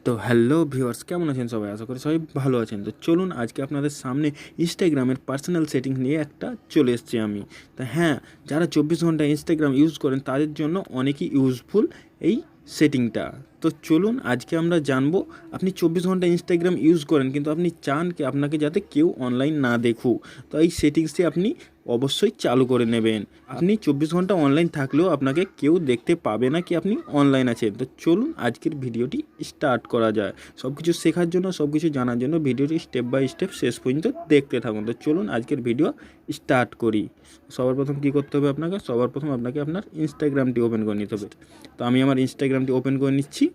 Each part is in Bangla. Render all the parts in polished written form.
তো হ্যালো ভিউয়ার্স, কেমন আছেন সবাই? আশা করি সবাই ভালো আছেন। তো চলুন আজকে আপনাদের সামনে ইনস্টাগ্রামের পার্সোনাল সেটিংস নিয়ে একটা চলে এসেছি আমি। তা হ্যাঁ, যারা 24 ঘন্টা ইনস্টাগ্রাম ইউজ করেন তাদের জন্য অনেকই ইউজফুল এই সেটিংটা। তো চলুন আজকে আমরা জানবো, আপনি 24 ঘন্টা ইনস্টাগ্রাম ইউজ করেন কিন্তু আপনি চান কি আপনাকে যাতে কেউ অনলাইন না দেখুক, তো এই সেটিংসটি আপনি অবশ্যই চালু করে নেবেন। আপনি 24 ঘন্টা অনলাইন থাকলেও আপনাকে কেউ দেখতে পাবে না কি আপনি অনলাইন আছেন। তো চলুন আজকের ভিডিওটি স্টার্ট করা যায়। সব কিছু শেখার জন্য, সব কিছু জানার জন্য ভিডিওটি স্টেপ বাই স্টেপ শেষ পর্যন্ত দেখতে থাকুন। তো চলুন আজকের ভিডিও স্টার্ট করি। সবার প্রথম কী করতে হবে আপনাকে? সবার প্রথম আপনাকে আপনার ইনস্টাগ্রামটি ওপেন করে নিতে হবে। তো আমি আমার ইনস্টাগ্রামটি ওপেন করে নিচ্ছি।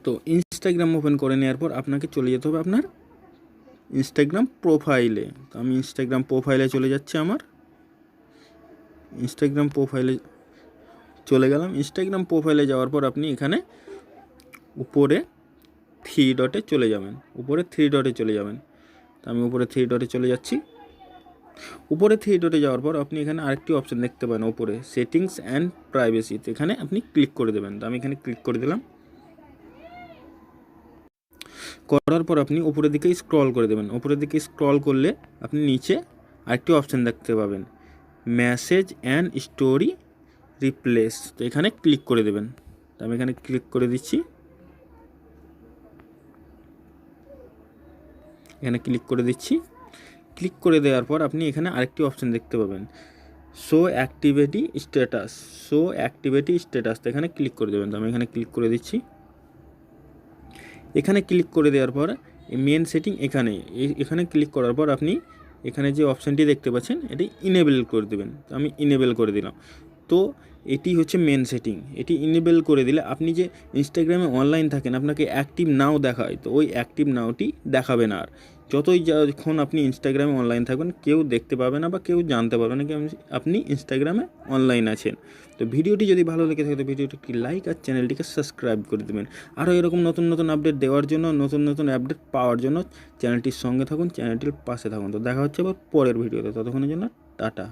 তো ইনস্টাগ্রাম ওপেন করে নেওয়ার পর আপনাকে চলে যেতে হবে আপনার ইনস্টাগ্রাম প্রোফাইলে। তো আমি ইনস্টাগ্রাম প্রোফাইলে চলে যাচ্ছি। আমার ইনস্টাগ্রাম প্রোফাইলে চলে গেলাম। ইনস্টাগ্রাম প্রোফাইলে যাওয়ার পর আপনি এখানে উপরে থ্রি ডটে চলে যাবেন। তো আমি উপরে থ্রি ডটে চলে যাচ্ছি। উপরে থ্রি ডটে যাওয়ার পর আপনি এখানে আরেকটি অপশান দেখতে পান উপরে, সেটিংস অ্যান্ড প্রাইভেসি। তো এখানে আপনি ক্লিক করে দেবেন। তো আমি এখানে ক্লিক করে দিলাম। করার পর আপনি উপরের দিকে স্ক্রল করে দেবেন। উপরের দিকে স্ক্রল করলে আপনি নিচে আরেকটি অপশান দেখতে পাবেন, মেসেজ অ্যান্ড স্টোরি রিপ্লেস। তো এখানে ক্লিক করে দেবেন। তো আমি এখানে ক্লিক করে দিচ্ছি। ক্লিক করে দেওয়ার পর আপনি এখানে আরেকটি অপশান দেখতে পাবেন, শো অ্যাক্টিভিটি স্ট্যাটাস। তো এখানে ক্লিক করে দেবেন। তো আমি এখানে ক্লিক করে দিচ্ছি। এখানে ক্লিক করে দেওয়ার পর মেন সেটিং এখানে ক্লিক করার পর আপনি এখানে যে অপশানটি দেখতে পাচ্ছেন এটি ইনেবল করে দেবেন। তো আমি ইনেবল করে দিলাম। তো এটি হচ্ছে মেন সেটিং। এটি ইনেবল করে দিলে আপনি যে ইনস্টাগ্রামে অনলাইন থাকেন আপনাকে অ্যাক্টিভ নাও দেখায়, তো ওই অ্যাক্টিভ নাওটি দেখাবে না। আর যখন আপনি ইনস্টাগ্রামে অনলাইন থাকবেন কেউ দেখতে পাবে না বা কেউ জানতে পারবে না কি আপনি ইনস্টাগ্রামে অনলাইন আছেন। তো ভিডিওটি যদি ভালো লেগে থাকে তো ভিডিওটি একটি লাইক আর চ্যানেলটিকে সাবস্ক্রাইব করে দেবেন। আরও এরকম নতুন নতুন আপডেট দেওয়ার জন্য, নতুন নতুন আপডেট পাওয়ার জন্য চ্যানেলটির সঙ্গে থাকুন, চ্যানেলটির পাশে থাকুন। তো দেখা হচ্ছে আবার পরের ভিডিওতে। ততক্ষণের জন্য টাটা।